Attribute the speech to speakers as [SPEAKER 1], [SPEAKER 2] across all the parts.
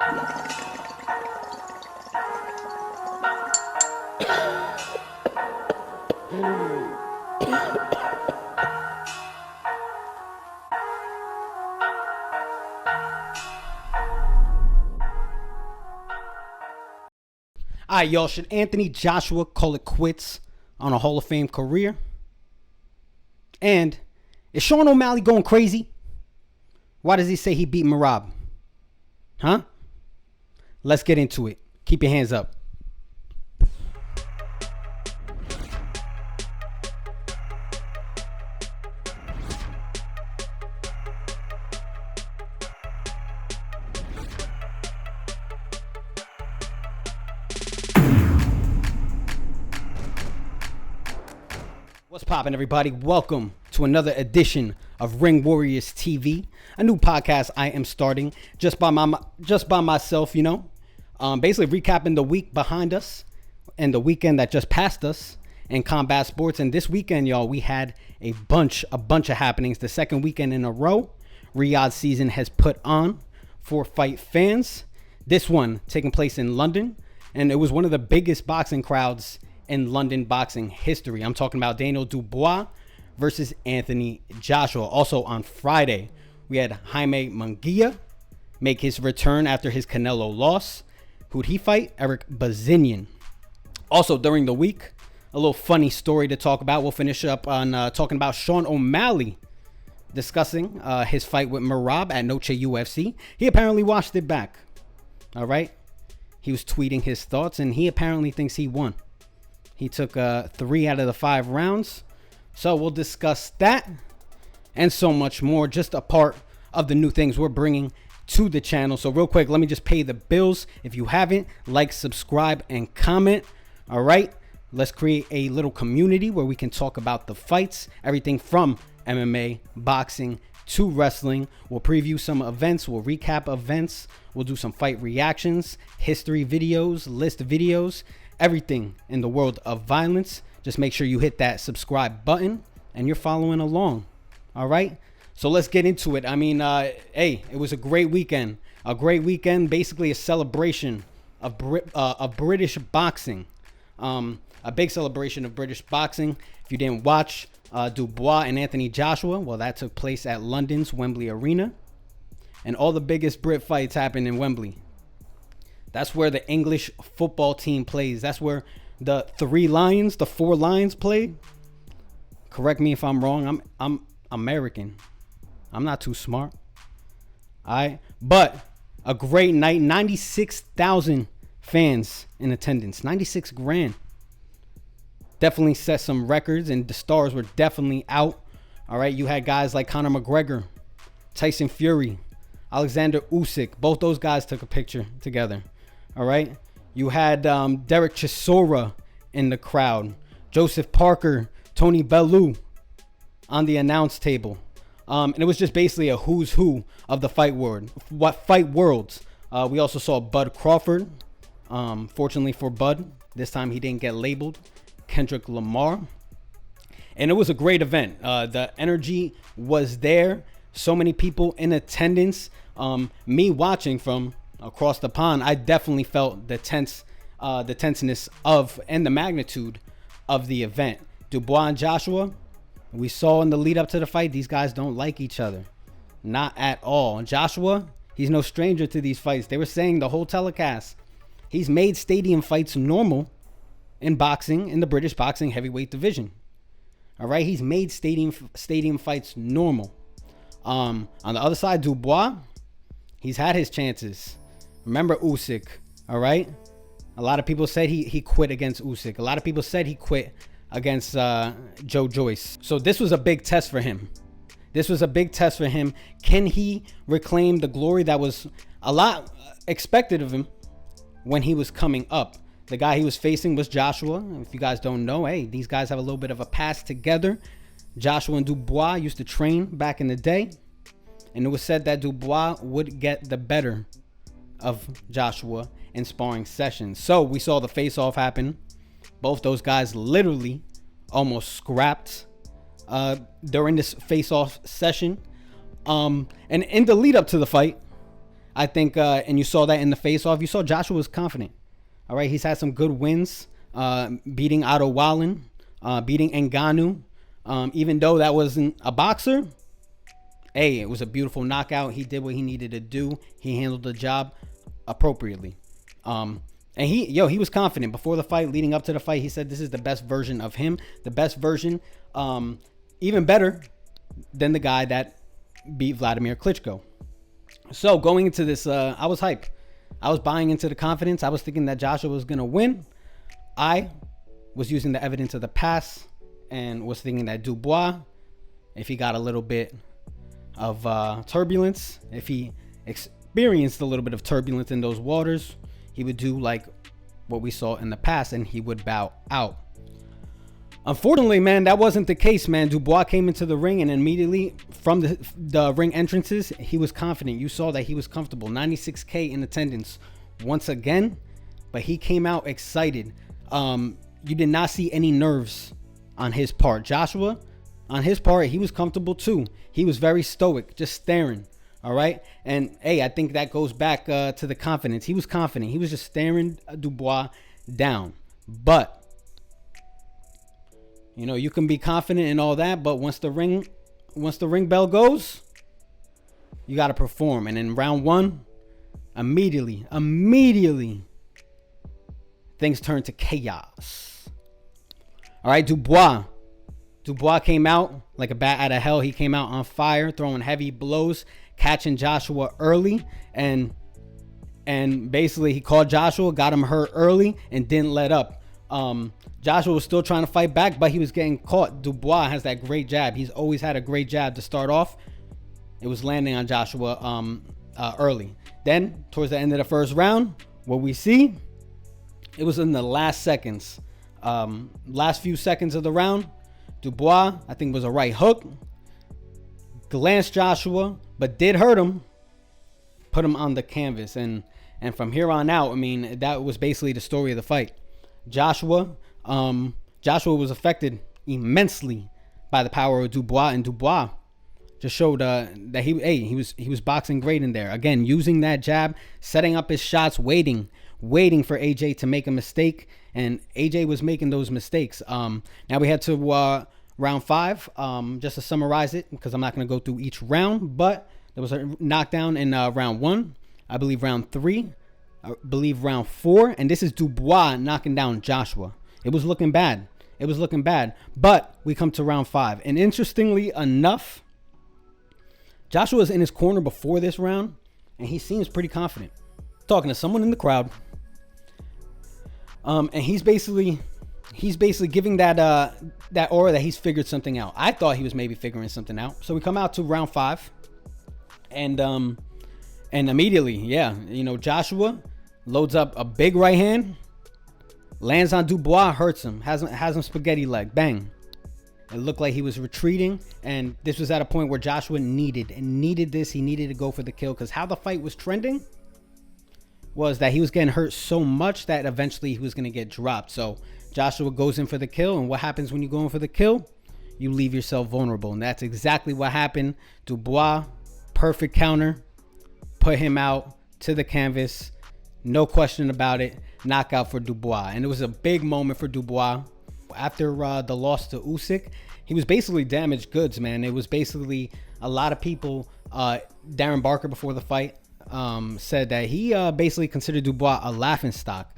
[SPEAKER 1] All right, y'all. Should Anthony Joshua call it quits on a Hall of Fame career? And is Sean O'Malley going crazy? Why does he say he beat Merab? Huh? Let's get into it. Keep your hands up. What's poppin', everybody? Welcome to another edition of Ring Warriors TV, a new podcast I am starting just by myself, basically recapping the week behind us and the weekend that just passed us in combat sports. And this weekend, y'all, we had a bunch of happenings. The second weekend in a row Riyadh season has put on for fight fans. This one taking place in London, and it was one of the biggest boxing crowds in London boxing history. I'm talking about Daniel Dubois versus Anthony Joshua. Also on Friday, we had Jaime Munguia make his return after his Canelo loss. Who'd he fight? Eric Bazinian. Also during the week, a little funny story to talk about. We'll finish up on talking about Sean O'Malley discussing his fight with Merab at Noche UFC. He apparently watched it back. All right. He was tweeting his thoughts, and he apparently thinks he won. He took 3 out of the 5 rounds. So we'll discuss that and so much more. Just a part of the new things we're bringing to the channel. So real quick, let me just pay the bills. If you haven't, like, subscribe, and comment. All right. Let's create a little community where we can talk about the fights. Everything from MMA, boxing, to wrestling. We'll preview some events. We'll recap events. We'll do some fight reactions, history videos, list videos. Everything in the world of violence. Just make sure you hit that subscribe button and you're following along. All right. So let's get into it. I mean, hey, it was a great weekend. Basically a celebration of British boxing. A big celebration of British boxing. If you didn't watch Dubois and Anthony Joshua, well, that took place at London's Wembley Arena. And all the biggest Brit fights happened in Wembley. That's where the English football team plays. That's where the 4 Lions play. Correct me if I'm wrong. I'm American. I'm not too smart. All right. But a great night. 96,000 fans in attendance. 96 grand. Definitely set some records, and the stars were definitely out. All right. You had guys like Conor McGregor, Tyson Fury, Alexander Usyk. Both those guys took a picture together. All right. You had Derek Chisora in the crowd. Joseph Parker, Tony Bellew on the announce table. And it was just basically a who's who of the fight world. We also saw Bud Crawford. Fortunately for Bud, this time he didn't get labeled. Kendrick Lamar. And it was a great event. The energy was there. So many people in attendance. Me watching from across the pond, I definitely felt the tenseness of and the magnitude of the event. Dubois and Joshua, we saw in the lead up to the fight, these guys don't like each other. Not at all. And Joshua, he's no stranger to these fights. They were saying the whole telecast, he's made stadium fights normal in boxing, in the British boxing heavyweight division. All right, he's made stadium fights normal. On the other side, Dubois, he's had his chances. Remember Usyk, all right? A lot of people said he quit against Usyk. A lot of people said he quit against Joe Joyce. So this was a big test for him. Can he reclaim the glory that was a lot expected of him when he was coming up? The guy he was facing was Joshua. If you guys don't know, hey, these guys have a little bit of a past together. Joshua and Dubois used to train back in the day. And it was said that Dubois would get the better of Joshua in sparring sessions. So we saw the face-off happen. Both those guys literally almost scrapped during this face-off session. And in the lead up to the fight, I think, and you saw that in the face-off. You saw Joshua was confident. All right, he's had some good wins, beating Otto Wallen, beating Ngannou. Even though that wasn't a boxer, hey, it was a beautiful knockout. He did what he needed to do. He handled the job appropriately. And he was confident before the fight, leading up to the fight. He said this is the best version of him, the best version, even better than the guy that beat Vladimir Klitschko. So going into this, I was hyped. I was buying into the confidence. I was thinking that Joshua was going to win. I was using the evidence of the past and was thinking that Dubois, if he got a little bit of turbulence, if he experienced a little bit of turbulence in those waters, he would do like what we saw in the past and he would bow out. Unfortunately, man, that wasn't the case, man. Dubois came into the ring and immediately from the ring entrances, he was confident. You saw that he was comfortable. 96K in attendance once again, but he came out excited. You did not see any nerves on his part. Joshua, on his part, he was comfortable too. He was very stoic, just staring. All right. And hey, I think that goes back to the confidence. He was confident. He was just staring Dubois down. But you know, you can be confident and all that, but once the ring bell goes, you got to perform. And in round one, immediately, things turned to chaos. All right, Dubois came out like a bat out of hell. He came out on fire, throwing heavy blows, catching Joshua early, and basically he caught Joshua, got him hurt early, and didn't let up. Joshua was still trying to fight back, but he was getting caught. Dubois has that great jab. He's always had a great jab to start off. It was landing on Joshua early. Then, towards the end of the first round, what we see, it was in the last seconds. Last few seconds of the round, Dubois, I think, was a right hook. Glanced Joshua, but did hurt him. Put him on the canvas. And from here on out, I mean, that was basically the story of the fight. Joshua was affected immensely by the power of Dubois, and Dubois just showed that he was boxing great in there. Again, using that jab, setting up his shots, waiting for AJ to make a mistake, and AJ was making those mistakes. Now we head to round 5. Just to summarize it, because I'm not going to go through each round, but there was a knockdown in round 1, I believe round 3. I believe round 4, and this is Dubois knocking down Joshua. It was looking bad. But we come to round 5, and interestingly enough, Joshua was in his corner before this round, and he seems pretty confident. Talking to someone in the crowd, and he's basically giving that aura that he's figured something out. I thought he was maybe figuring something out. So we come out to round 5, and immediately, Joshua loads up a big right hand, lands on Dubois, hurts him, has him spaghetti leg, bang. It looked like he was retreating, and this was at a point where Joshua needed this. He needed to go for the kill, because how the fight was trending was that he was getting hurt so much that eventually he was going to get dropped. So Joshua goes in for the kill, and what happens when you go in for the kill? You leave yourself vulnerable, and that's exactly what happened. Dubois, perfect counter, put him out to the canvas. No question about it. Knockout for Dubois. And it was a big moment for Dubois. After the loss to Usyk, he was basically damaged goods, man. It was basically a lot of people. Darren Barker before the fight said that he basically considered Dubois a laughingstock.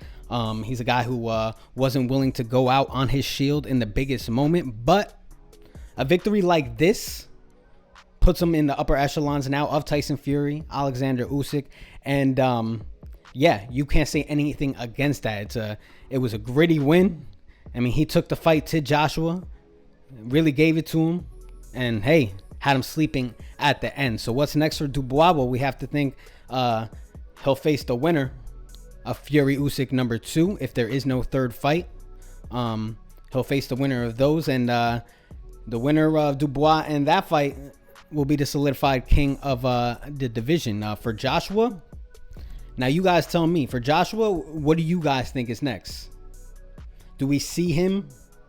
[SPEAKER 1] He's a guy who wasn't willing to go out on his shield in the biggest moment. But a victory like this puts him in the upper echelons now of Tyson Fury, Alexander Usyk, and you can't say anything against that. It was a gritty win. I mean, he took the fight to Joshua, really gave it to him, and hey, had him sleeping at the end. So what's next for Dubois? Well, we have to think he'll face the winner of Fury Usyk number 2 if there is no third fight. He'll face the winner of those, and the winner of Dubois in that fight will be the solidified king of the division. For Joshua, now you guys tell me. For Joshua, what do you guys think is next? Do we see him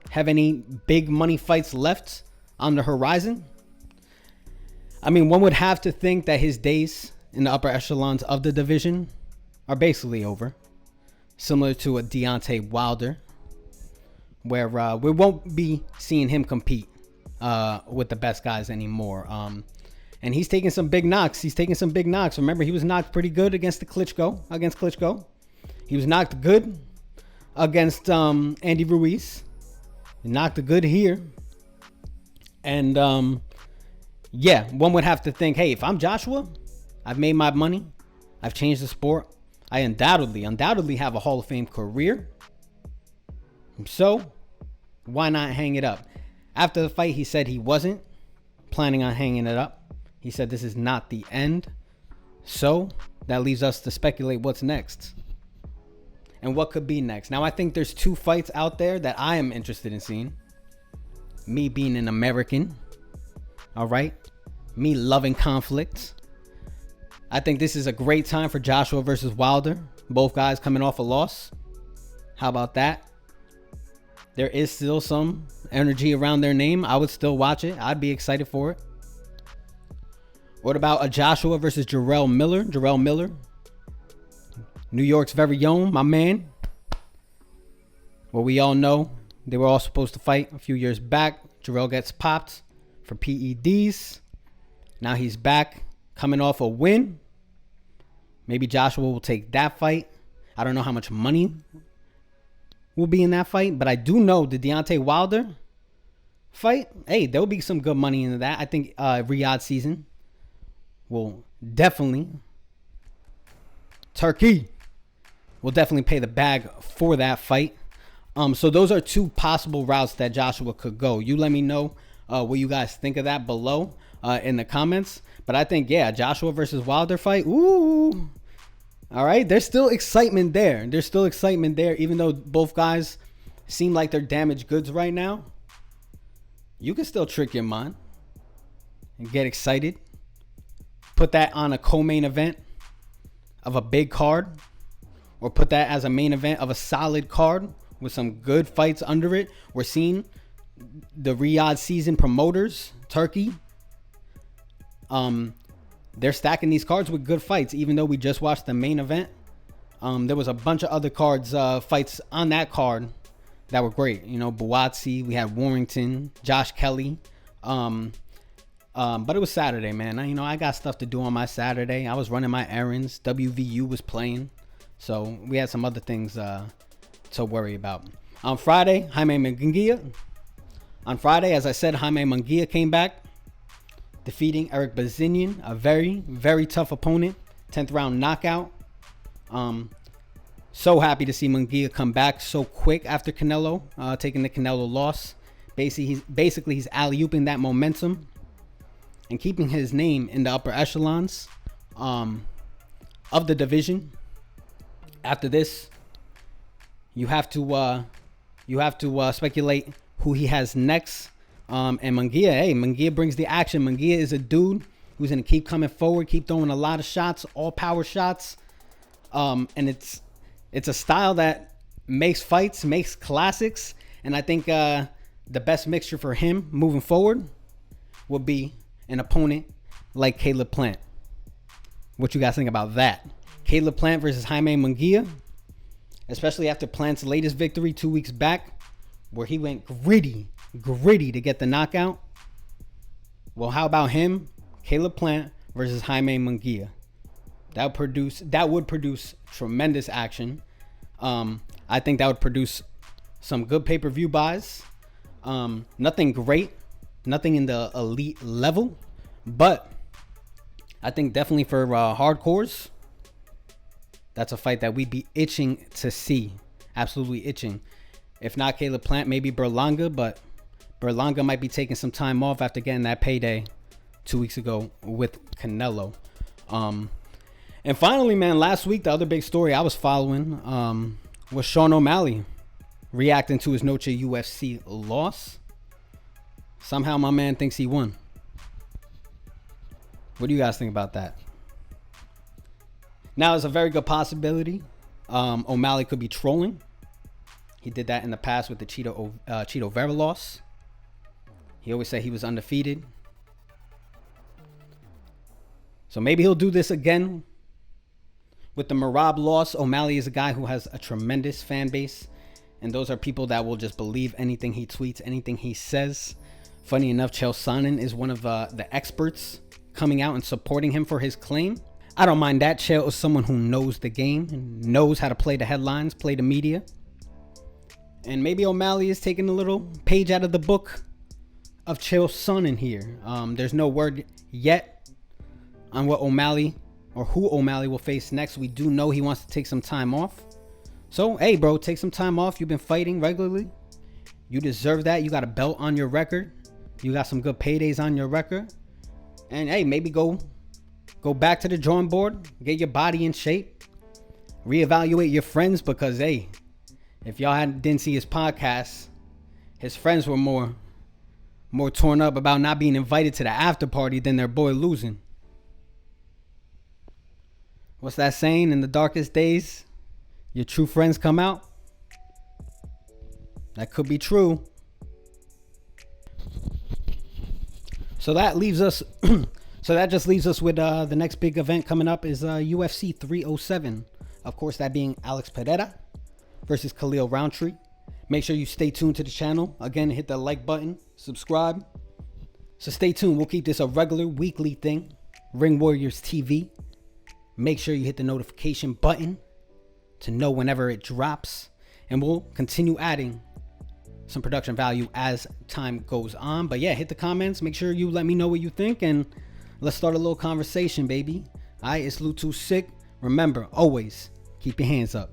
[SPEAKER 1] have any big money fights left on the horizon? I mean, one would have to think that his days in the upper echelons of the division are basically over. Similar to a Deontay Wilder, where we won't be seeing him compete with the best guys anymore. And he's taking some big knocks. Remember, he was knocked pretty good against Klitschko. He was knocked good against Andy Ruiz. He knocked good here. And one would have to think, hey, if I'm Joshua, I've made my money. I've changed the sport. I undoubtedly have a Hall of Fame career. So why not hang it up? After the fight, he said he wasn't planning on hanging it up. He said this is not the end. So that leaves us to speculate what's next and what could be next. Now, I think there's two fights out there that I am interested in seeing. Me being an American, all right? Me loving conflict. I think this is a great time for Joshua versus Wilder. Both guys coming off a loss. How about that? There is still some energy around their name. I would still watch it. I'd be excited for it. What about a Joshua versus Jarrell Miller? Jarrell Miller, New York's very own, my man. Well, we all know they were all supposed to fight a few years back. Jarrell gets popped for PEDs. Now he's back, coming off a win. Maybe Joshua will take that fight. I don't know how much money will be in that fight, but I do know the Deontay Wilder fight. Hey, there will be some good money into that. I think Riyadh season will definitely, Turkey will definitely pay the bag for that fight. So those are two possible routes that Joshua could go. You let me know what you guys think of that below in the comments. But I think, Joshua versus Wilder fight. Ooh. All right. There's still excitement there. Even though both guys seem like they're damaged goods right now. You can still trick your mind and get excited. Put that on a co-main event of a big card. Or put that as a main event of a solid card with some good fights under it. We're seeing the Riyadh season promoters, Turkey. They're stacking these cards with good fights, even though we just watched the main event. There was a bunch of other cards, fights on that card that were great. You know, Buatsi, we had Warrington, Josh Kelly. But it was Saturday, man. I got stuff to do on my Saturday. I was running my errands. WVU was playing. So we had some other things to worry about. On Friday, Jaime Munguia. On Friday, as I said, Jaime Munguia came back, defeating Eric Bazinian, a very, very tough opponent. 10th round knockout. So happy to see Munguia come back so quick after Canelo, taking the Canelo loss. Basically, he's alley-ooping that momentum and keeping his name in the upper echelons of the division. After this, you have to speculate who he has next. And Munguia brings the action. Munguia is a dude who's gonna keep coming forward, keep throwing a lot of shots, all power shots. And it's a style that makes fights, makes classics. And I think the best mixture for him moving forward would be an opponent like Caleb Plant. What you guys think about that? Caleb Plant versus Jaime Munguia, especially after Plant's latest victory 2 weeks back, where he went gritty to get the knockout. Well, how about him, Caleb Plant versus Jaime Munguia? That would produce tremendous action. I think that would produce some good pay-per-view buys. Nothing great, nothing in the elite level, but I think definitely for hardcores, that's a fight that we'd be itching to see. Absolutely itching. If not Caleb Plant, maybe Berlanga, but Berlanga might be taking some time off after getting that payday 2 weeks ago with Canelo. And finally, man, last week, the other big story I was following was Sean O'Malley reacting to his Noche UFC loss. Somehow my man thinks he won. What do you guys think about that? Now, it's a very good possibility O'Malley could be trolling. He did that in the past with the Chito Vera loss. He always said he was undefeated. So maybe he'll do this again. With the Marab loss, O'Malley is a guy who has a tremendous fan base. And those are people that will just believe anything he tweets, anything he says. Funny enough, Chael Sonnen is one of the experts coming out and supporting him for his claim. I don't mind that. Chael is someone who knows the game and knows how to play the headlines, play the media. And maybe O'Malley is taking a little page out of the book of Chael Sonnen here. There's no word yet on what O'Malley or who O'Malley will face next. We do know he wants to take some time off. So, hey, bro, take some time off. You've been fighting regularly. You deserve that. You got a belt on your record. You got some good paydays on your record. And, hey, maybe go back to the drawing board. Get your body in shape. Reevaluate your friends because, hey, if y'all didn't see his podcast, his friends were more torn up about not being invited to the after party than their boy losing. What's that saying? In the darkest days, your true friends come out. That could be true. So that leaves us. So that just leaves us with the next big event coming up is UFC 307. Of course, that being Alex Pereira versus Khalil Roundtree. Make sure you stay tuned to the channel. Again, hit the like button, subscribe. So stay tuned. We'll keep this a regular weekly thing. Ring Warriors TV. Make sure you hit the notification button to know whenever it drops. And we'll continue adding some production value as time goes on. But yeah, hit the comments. Make sure you let me know what you think. And let's start a little conversation, baby. All right, it's Lou Too Sick. Remember, always keep your hands up.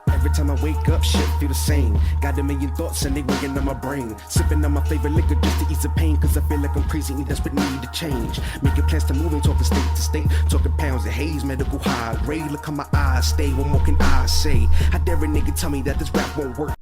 [SPEAKER 2] Every time I wake up, shit feel the same. Got a million thoughts and they weighing on my brain. Sipping on my favorite liquor just to ease the pain. Cause I feel like I'm crazy and desperate need to change. Making plans to move and talking state to state. Talking pounds of haze, medical high grade. Look how my eyes stay, what more can I say? How dare a nigga tell me that this rap won't work?